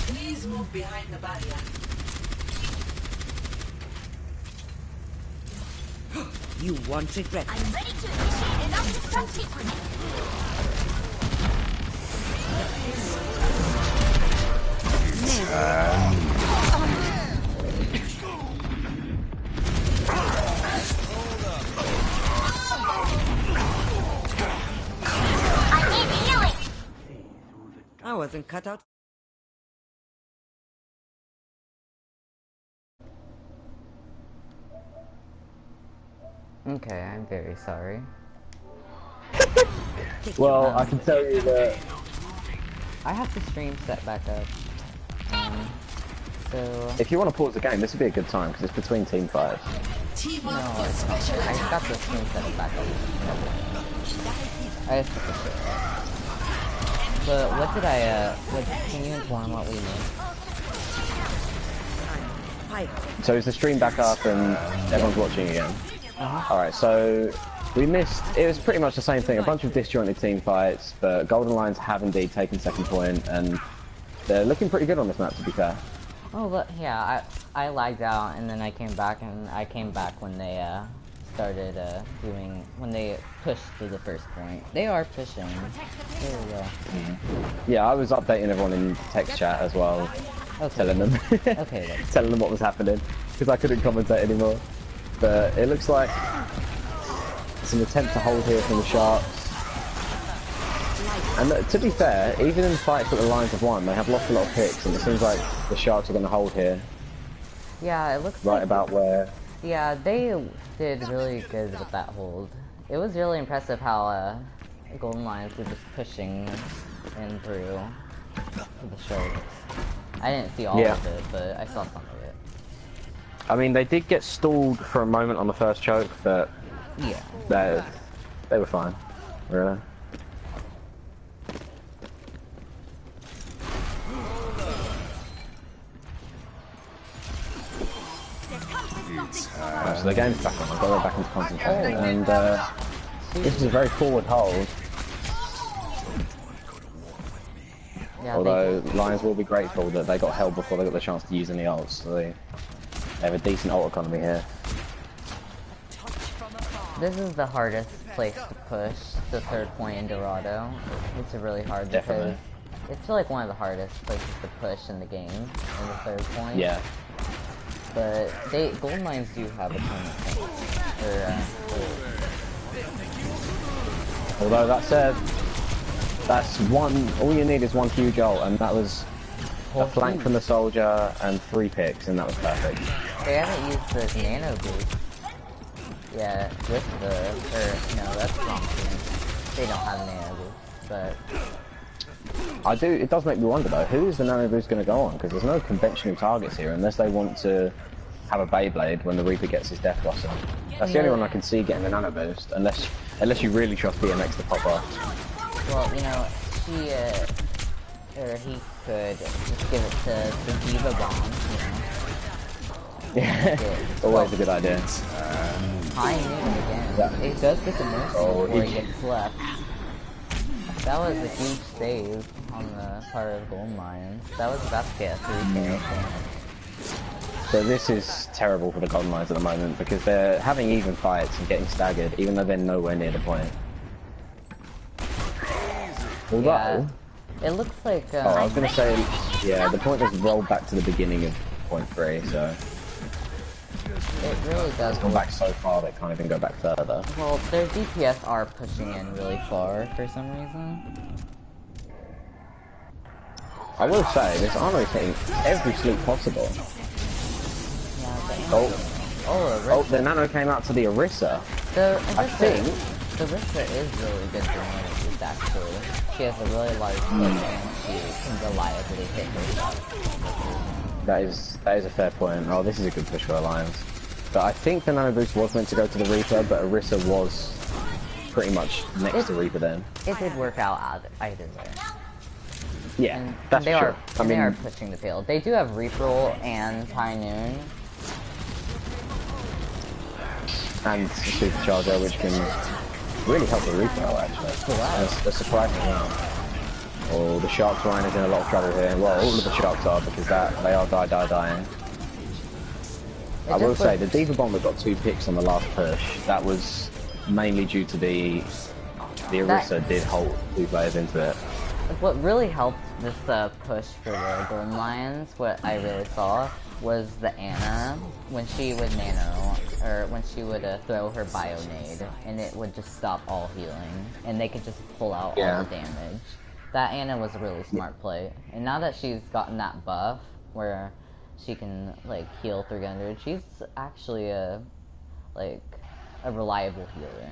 Please move behind the barrier. You want regret. I'm ready to initiate an self-destruct grenade. I need healing. I wasn't cut out. Okay, I'm very sorry. Well, I can tell you that I have the stream set back up. So if you want to pause the game, this would be a good time because it's between team fights. no, I got the stream set back up. I just took the shit. But what did can you inform what we need? So is the stream back up and everyone's watching again? Alright, so we missed, it was pretty much the same thing, a bunch of disjointed team fights, but Golden Lions have indeed taken second point, and they're looking pretty good on this map, to be fair. Oh, but yeah, I lagged out, and then I came back, when they started when they pushed to the first point. They are pushing. There we go. Yeah, I was updating everyone in text chat as well, telling them, telling them what was happening, because I couldn't commentate anymore. But it looks like it's an attempt to hold here from the Sharks. And to be fair, even in fights that the Lions have won, they have lost a lot of picks, and it seems like the Sharks are going to hold here. Yeah, it looks right about where. Yeah, they did really good with that hold. It was really impressive how Golden Lions were just pushing in through the Sharks. I didn't see all of it, but I saw some of it. I mean, they did get stalled for a moment on the first choke, but yeah, they were fine, really. So the game's back on. I've got to go back into concentration, and this is a very forward hold. Yeah, although Lions will be grateful that they got held before they got the chance to use any ults, so they have a decent ult economy here. This is the hardest place to push, the third point in Dorado. It's really hard because it's like one of the hardest places to push in the game, in the third point. Yeah. But Golden Lions do have a ton of points. Although that said, that's all you need is one huge ult, and that was a flank from the soldier and 3 picks, and that was perfect. They haven't used the nano boost. Yeah, with no, that's wrong team. They don't have nano boost, but it does make me wonder though, who is the nano boost going to go on? Because there's no conventional targets here, unless they want to have a Beyblade when the Reaper gets his death blossom. That's the only one I can see getting the nano boost, unless you really trust BMX to pop off. Well, you know, he could just give it to the Diva Bomb, you know. Yeah, always a good idea. High noon again. Yeah. It does get the mercy before he gets left. That was a huge save on the part of Golden Lions. That was about to get a 3K. So this is terrible for the Golden Lions at the moment because they're having even fights and getting staggered, even though they're nowhere near the point. Although, it looks like. I was gonna say, yeah, the point has rolled back to the beginning of point 3, so. It really does. It's gone back so far they can't even go back further. Well, their DPS are pushing in really far for some reason. I will say, this armor is hitting every sleep possible. Yeah, the nano came out to the Orisa. I think the Orisa is really good for nano boost, actually. She has a really large push and she can reliably hit herself. That is a fair point. Oh, this is a good push for Alliance. But I think the nano boost was meant to go to the Reaper, but Orisa was pretty much next to Reaper then. It did work out either way. Yeah, and that's true. They are pushing the field. They do have Reaper roll and High Noon. And Supercharger, which can really help the Reaper out, actually. That's a surprising amount. Oh, the Sharks line is in a lot of trouble here. Well, all of the Sharks are, because they are dying. I will say, the D.Va Bomber got 2 picks on the last push. That was mainly due to the Orisa did hold 2 players into it. What really helped this push for the Golden Lions, what I really saw, was the Ana, when she would throw her bio nade, and it would just stop all healing, and they could just pull out all the damage. That Ana was a really smart play, and now that she's gotten that buff, where she can, like, heal 300, she's actually a reliable healer.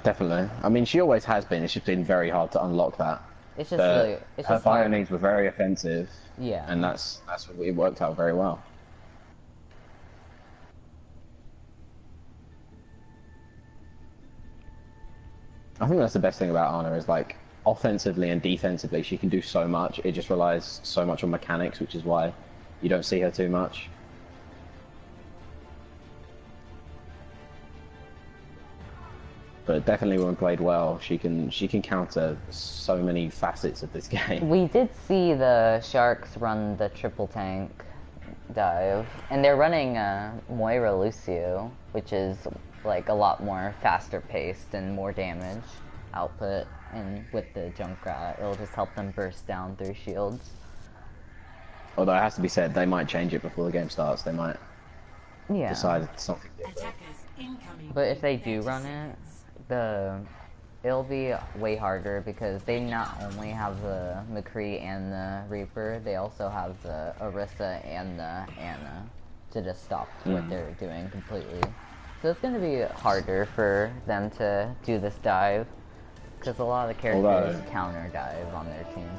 Definitely. I mean, she always has been, it's just been very hard to unlock that. It's just really, it's her just bio needs were very offensive. Yeah. And that's what it worked out very well. I think that's the best thing about Ana is, like, offensively and defensively she can do so much. It just relies so much on mechanics, which is why you don't see her too much. But definitely when played well, she can counter so many facets of this game. We did see the Sharks run the triple tank dive, and they're running Moira Lucio, which is like a lot more faster paced and more damage output, and with the Junkrat, it'll just help them burst down through shields. Although it has to be said, they might change it before the game starts. They might decide something different. But if they do run it, it'll be way harder because they not only have the McCree and the Reaper, they also have the Orisa and the Ana to just stop what they're doing completely. So it's going to be harder for them to do this dive because a lot of the characters counter dive on their team.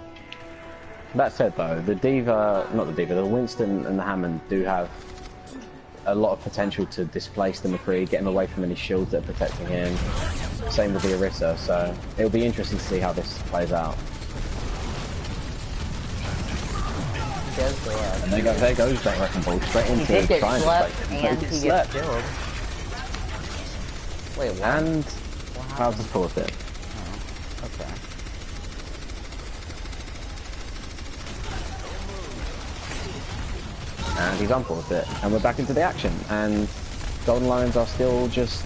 That said though, the Winston and the Hammond do have a lot of potential to displace the McCree, get him away from any shields that are protecting him. Same with the Orisa, so it'll be interesting to see how this plays out. And there goes that wrecking ball straight into he did get trying slept, to and he gets killed. Wait, what? And I'll just pause it. Oh, okay. And he's unpaused it, and we're back into the action, and Golden Lions are still just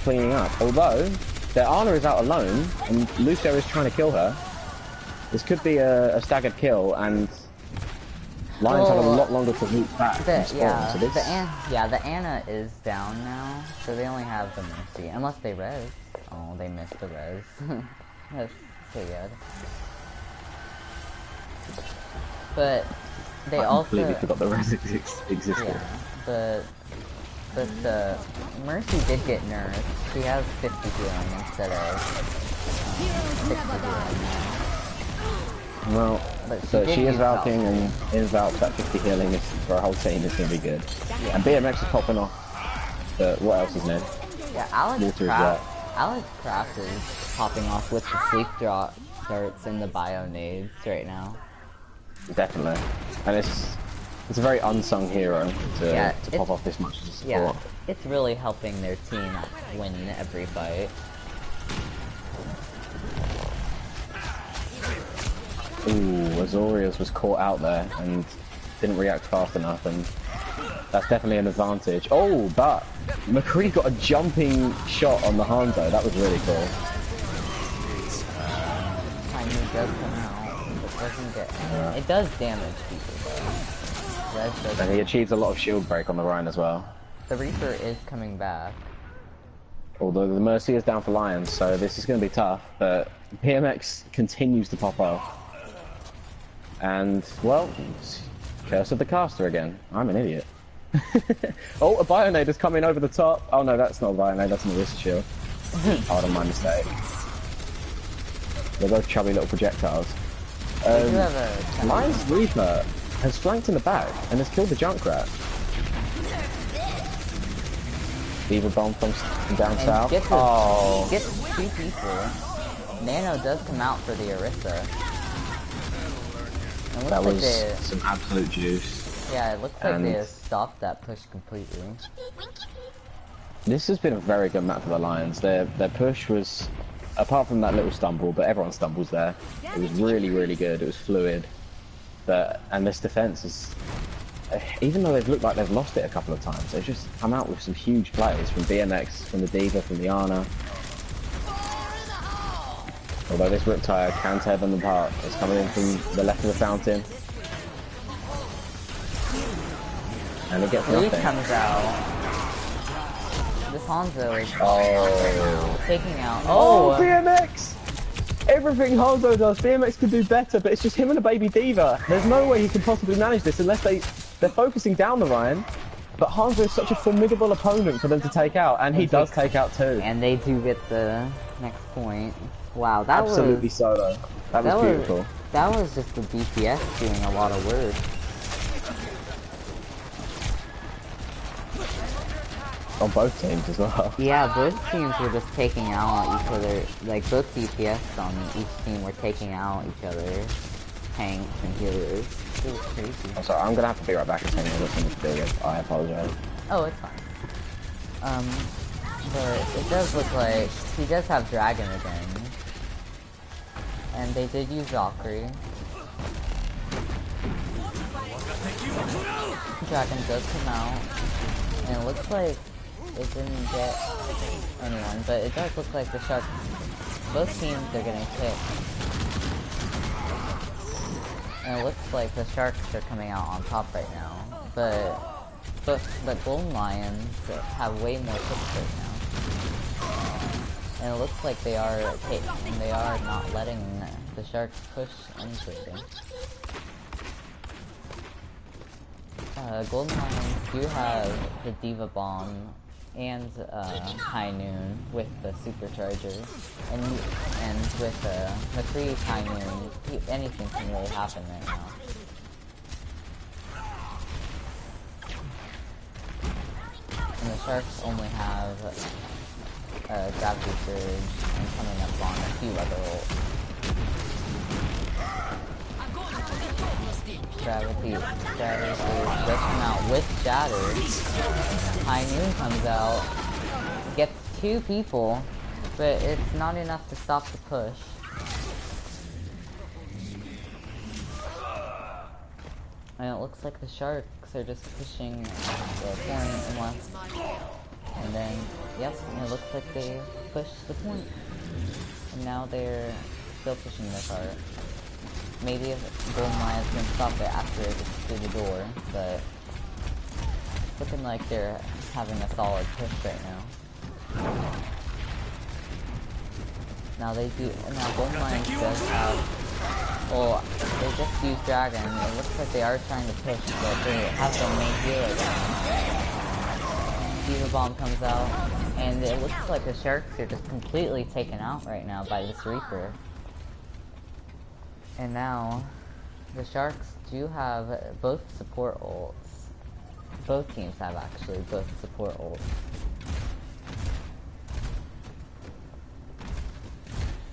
cleaning up. Although, their Ana is out alone, and Lucio is trying to kill her. This could be a staggered kill, and Lions have a lot longer to loop back from spawn, the Ana is down now, so they only have the Mercy, unless they res. Oh, they missed the res. That's so good. But they also completely forgot the res existed. Yeah, but the Mercy did get nerfed. She has 50 healing instead of 60 healing. Well, so she is Valking, and in Valk that 50 healing is, for a whole team is going to be good. Yeah. And BMX is popping off. What else is new? Yeah, Alex Craft is popping off with the sleep drop darts and the bio nades right now. Definitely. And it's a very unsung hero to pop off this much as a support. Yeah, it's really helping their team win every fight. Ooh, Azorius was caught out there and didn't react fast enough, and that's definitely an advantage. Oh, but McCree got a jumping shot on the Hanzo. That was really cool. Tiny does come out. It doesn't get. It does damage people though. And he achieves a lot of shield break on the Rhine as well. The Reaper is coming back. Although the Mercy is down for Lions, so this is going to be tough. But PMX continues to pop off. And, well, curse of the caster again. I'm an idiot. Oh, a Bionade is coming over the top. Oh no, that's not a Bionade, that's an Orisa shield. Pardon my mistake. They're both chubby little projectiles. Lion's Reaper has flanked in the back and has killed the Junkrat. D.Va Bomb from down south. Gets two people. Nano does come out for the Orisa. That was some absolute juice. Yeah, it looks like they have stopped that push completely. This has been a very good map for the Lions. Their push was apart from that little stumble, but everyone stumbles there. It was really, really good. It was fluid. And this defense is, even though they've looked like they've lost it a couple of times, they've just come out with some huge plays from BMX, from the D.Va, from the Ana. Although this Riptide can tear them apart. It's coming in from the left of the fountain. And it gets nothing. He comes out. This Hanzo is taking out. Oh, BMX! Everything Hanzo does, BMX can do better, but it's just him and a baby D.Va. There's no way he can possibly manage this unless they're focusing down the Ryan. But Hanzo is such a formidable opponent for them to take out, and he does take out too. And they do get the next point. Wow, that absolutely was... solo. That was beautiful. That was just the DPS doing a lot of work. On both teams as well. Yeah, both teams were just taking out each other. Like, both DPS on each team were taking out each other. Tanks and healers. It was crazy. I'm sorry, I'm gonna have to be right back. It's something to do with. I apologize. Oh, it's fine. But it does look like he does have Dragon again. And they did use Valkyrie. Dragon does come out. And it looks like it didn't get anyone, but it does look like the Sharks, both teams are getting kicked. And it looks like the Sharks are coming out on top right now, but Golden Lions have way more picks right now. And it looks like they are not letting the Sharks push anything. Golden Lions do have the D.Va Bomb and High Noon with the Supercharger, and with McCree's High Noon, anything can really happen right now. And the Sharks only have Gravity Surge and coming up on a few other ults. Gravity does come out with Shatter. High Noon comes out, gets 2 people, but it's not enough to stop the push. And it looks like the Sharks are just pushing the point unless, and then, yep, it looks like they pushed the point. And now they're still pushing their part. Maybe if Golden Lions can stop it after it gets through the door, but it's looking like they're having a solid push right now. Now Golden Lions does have, well, they just used Dragon. It looks like they are trying to push, but they have their main healer down. D.Va Bomb comes out, and it looks like the Sharks are just completely taken out right now by this Reaper. And now, the Sharks do have both support ults. Both teams have actually both support ults.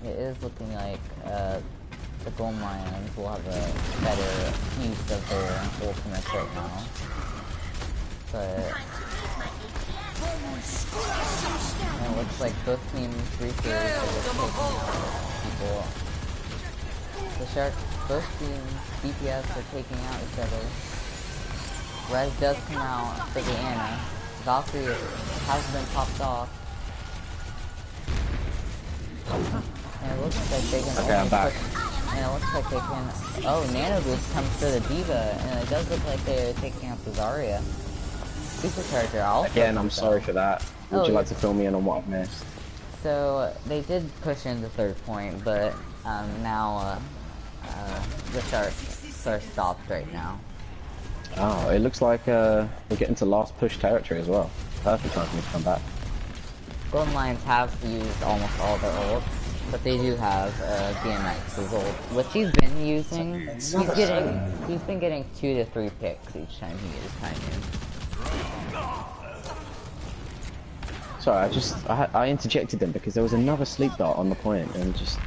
It is looking like the Golden Lions will have a better use of their ultimates right now. But it looks like both teams' Reapers are just taking out people. The Sharks, both teams' DPS are taking out each other. Res does come out for the Ana. Valkyrie has been popped off. And it looks like they can I'm back. And it looks like they can... Oh, Nano Boost comes for the D.Va, and it does look like they're taking out the Zarya. Supercharger also. Again, I'm sorry for that. Would you like to fill me in on what I've missed? So, they did push in the 3rd point, but now the Sharks are stopped right now. Oh, it looks like we're getting to last push territory as well. Perfect time for me to come back. Golden Lions have used almost all their ults, but they do have BMX's ult, which he's been using. He's been getting 2 to 3 picks each time he uses High Noon. Sorry, I interjected them because there was another sleep dart on the point, and just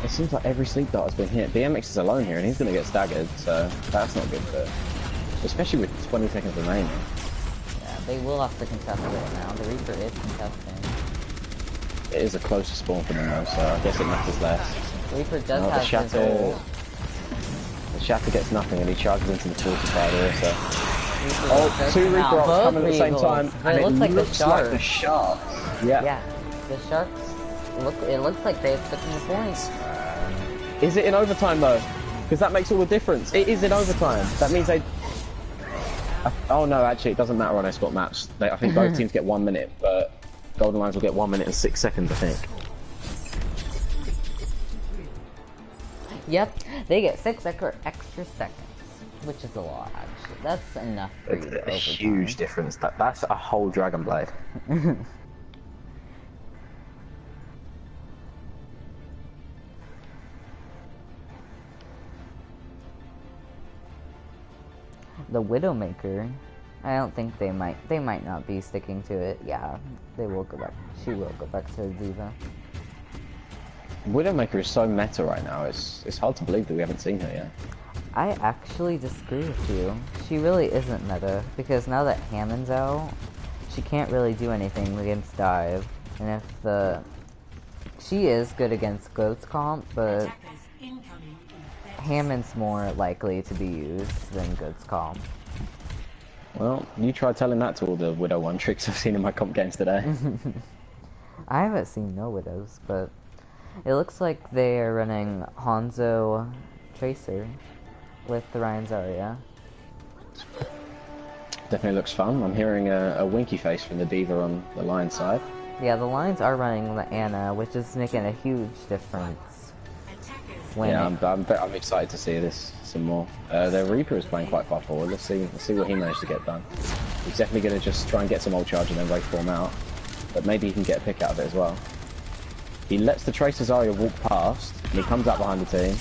it seems like every sleep dart has been hit. BMX is alone here, and he's going to get staggered, so that's not good for, especially with 20 seconds remaining. Yeah, they will have to contest right now. The Reaper is contesting. it is a closer spawn for them though, so I guess it matters less. Reaper does have his ult. The Shatter gets nothing and he charges into the fortified also. Oh, two Reaper ults coming at the same time, and it looks like the Sharks. Yeah. Yeah, the Sharks, it looks like they've taken the points. Is it in overtime though? Because that makes all the difference. It is in overtime. That means they... Oh no, actually it doesn't matter on escort maps. I think both teams get 1 minute, but Golden Lions will get 1 minute and 6 seconds, I think. Yep, they get 6 extra seconds, which is a lot actually. That's enough for you. It's a huge difference. That's a whole Dragon Blade. The Widowmaker, I don't think they might not be sticking to it. Yeah, they will go back. She will go back to Diva. Widowmaker is so meta right now. It's hard to believe that we haven't seen her yet. I actually disagree with you. She really isn't meta because now that Hammond's out, she can't really do anything against dive. And if she is good against Goat's comp, but Hammond's more likely to be used than Goat's comp. Well, you try telling that to all the Widow one tricks I've seen in my comp games today. I haven't seen no Widows, but it looks like they are running Hanzo Tracer with the Ryan Zarya. Definitely looks fun. I'm hearing a winky face from the Diva on the Lion side. Yeah, the Lions are running the Anna, which is making a huge difference. Yeah, I'm excited to see this some more. Their Reaper is playing quite far forward. Let's see what he managed to get done. He's definitely going to just try and get some ult charge and then wait for him out. But maybe he can get a pick out of it as well. He lets the Tracer Zarya walk past, and he comes out behind the team.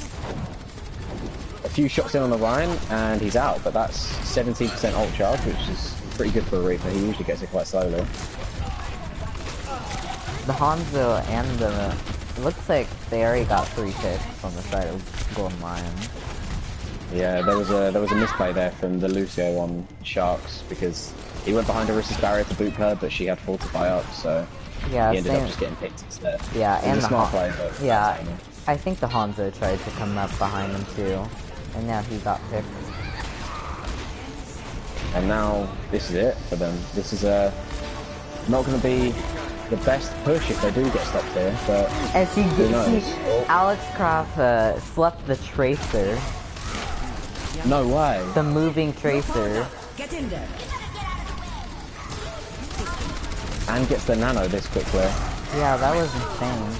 A few shots in on the Ryan, and he's out. But that's 17% ult charge, which is pretty good for a Reaper. He usually gets it quite slowly. The Hanzo and the... It looks like they already got 3 picks on the side of Golden Lion. Yeah, there was a misplay there from the Lucio on Sharks because he went behind Orissa's barrier to boot her, but she had Fortify up, so yeah, he ended up just getting picked instead. Yeah, and the play, yeah, I think the Hanzo tried to come up behind him too, and now he got picked. And now this is it for them. This is not going to be the best push if they do get stopped here, but and Alex Croft slept the Tracer. No way. The moving Tracer. Get in there. And gets the nano this quickly. Yeah, that was insane.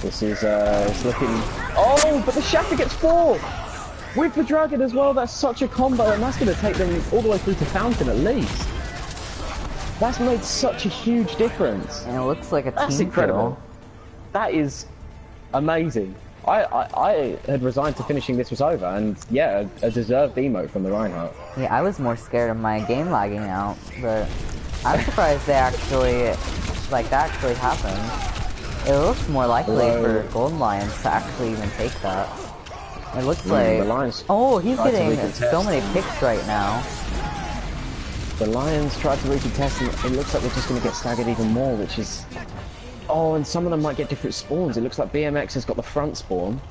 This is it's looking. Oh, but the Shatter gets 4 with the Dragon as well. That's such a combo, and that's going to take them all the way through to Fountain at least. That's made such a huge difference. And it looks like a That's team incredible. kill. That is amazing. I had resigned to finishing this was over, and yeah, a deserved emote from the Reinhardt. Yeah, I was more scared of my game lagging out, but I'm surprised they actually, that actually happened. It looks more likely for Golden Lions to actually even take that. It looks like... The Lions oh, he's getting so many picks right now. The Lions tried to recontest, and it looks like they're just going to get staggered even more, which is... Oh, and some of them might get different spawns. It looks like BMX has got the front spawn,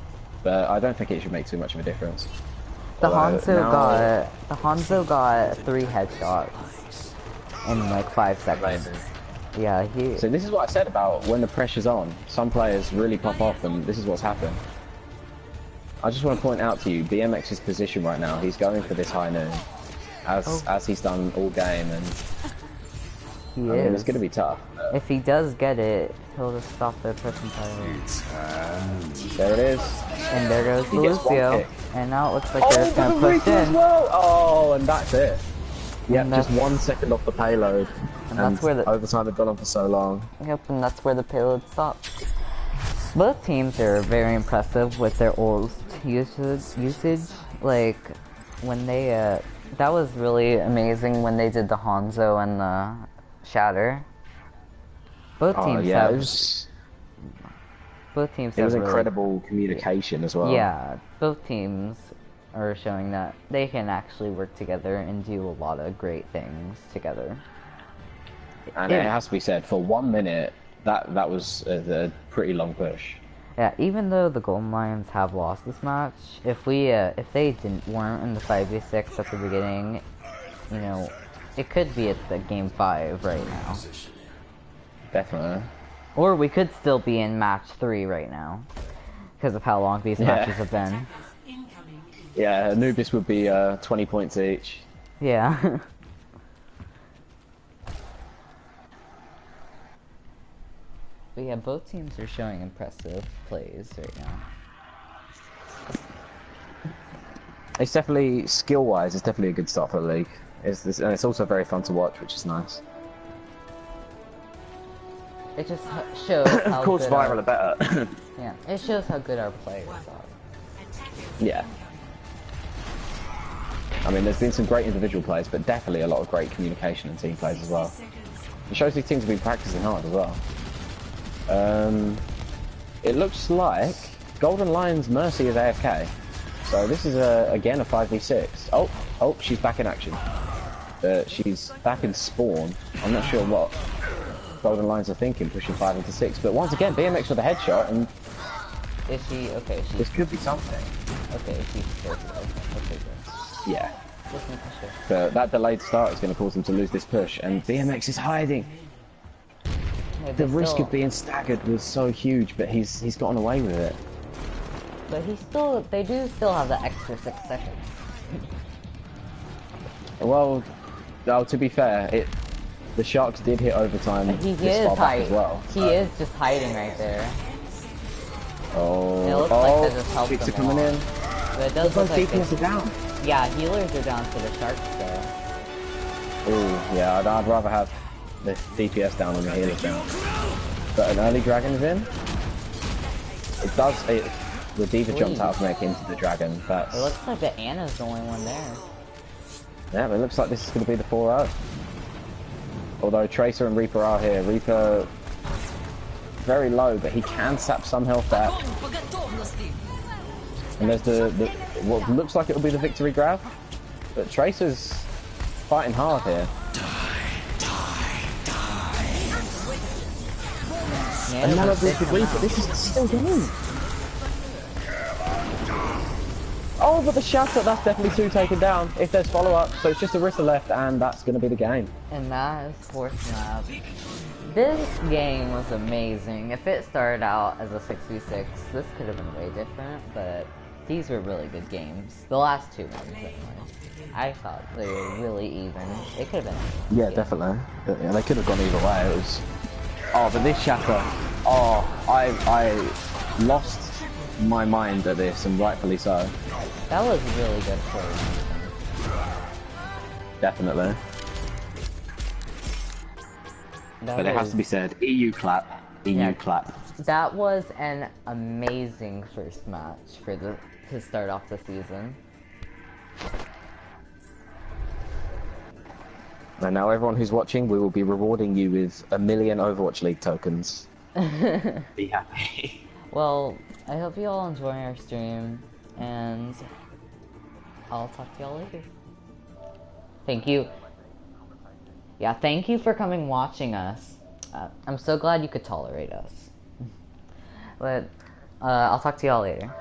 but I don't think it should make too much of a difference. The Hanzo got 3 headshots in like 5 seconds. Yeah, So this is what I said about when the pressure's on. Some players really pop off, and this is what's happened. I just want to point out to you, BMX's position right now. He's going for this high noon, as he's done all game, and I mean, it's going to be tough. If he does get it, he'll just stop the percentile. There it is. And there goes Lucio. And now it looks like they're just going to push in. As well. Oh, and that's it. Yeah, just 1 second off the payload. And that's where the overtime had gone on for so long. Yep, and that's where the payload stopped. Both teams are very impressive with their ult usage. Like, when they, that was really amazing when they did the Hanzo and the Shatter. Both teams have... Both teams It was incredible communication as well. Yeah, both teams are showing that they can actually work together and do a lot of great things together. And it has to be said, for 1 minute, that was a pretty long push. Yeah, even though the Golden Lions have lost this match, if they weren't in the 5v6 at the beginning, you know, it could be at the game 5 right now. Definitely. Or we could still be in match 3 right now, because of how long these matches have been. Yeah, Anubis would be 20 points each. Yeah. But yeah, both teams are showing impressive plays right now. It's definitely, skill-wise, it's definitely a good start for the league. And it's also very fun to watch, which is nice. It just shows how of course, good viral are better. Yeah, it shows how good our players are. Yeah. I mean, there's been some great individual plays, but definitely a lot of great communication and team plays as well. It shows these teams have been practicing hard as well. It looks like Golden Lions Mercy is AFK. So this is again a 5v6. Oh, she's back in action. She's back in spawn. I'm not sure what Golden Lions are thinking, pushing 5 into 6. But once again, BMX with a headshot, and is she okay? This could be something. Okay, she's careful. Okay, good. Yeah. But that delayed start is going to cause them to lose this push, and BMX is hiding. Yeah, the risk of being staggered was so huge, but he's gotten away with it. But they do still have the extra 6 seconds. Well, to be fair, the Sharks did hit overtime this far back as well. He is just hiding right there. Oh, it looks like that just helped Pizza them coming in. But it does look like DPS are down. Yeah, healers are down for the Sharks though. Ooh, yeah, I'd rather have the DPS down than the healers down. But an early dragon is in. It does. The D.Va jumped out to make into the dragon. It looks like that Anna's the only one there. Yeah, but it looks like this is going to be the 4-0. Although Tracer and Reaper are here. Reaper very low, but he can sap some health back. And there's what looks like it'll be the victory grab, but Tracer's fighting hard here. And none of this could Reaper. This is still game. Oh, but the shatter, that's definitely 2 taken down. If there's follow-up, so it's just a Rissa left, and that's going to be the game. And that is 4th map. This game was amazing. If it started out as a 6v6, this could have been way different, but these were really good games. The last 2 ones, anyway. I thought they were really even. It could have been. Yeah, definitely. Yeah, they could have gone either way. It was. Oh, but this shatter. Oh, I lost my mind at this, and rightfully so. That was really good for you. Definitely. But it has to be said, EU clap, EU clap. That was an amazing first match to start off the season. And now everyone who's watching, we will be rewarding you with 1 million Overwatch League tokens. Be happy. Well, I hope you all enjoy our stream, and I'll talk to y'all later. Thank you. Yeah, thank you for watching us. I'm so glad you could tolerate us. But I'll talk to y'all later.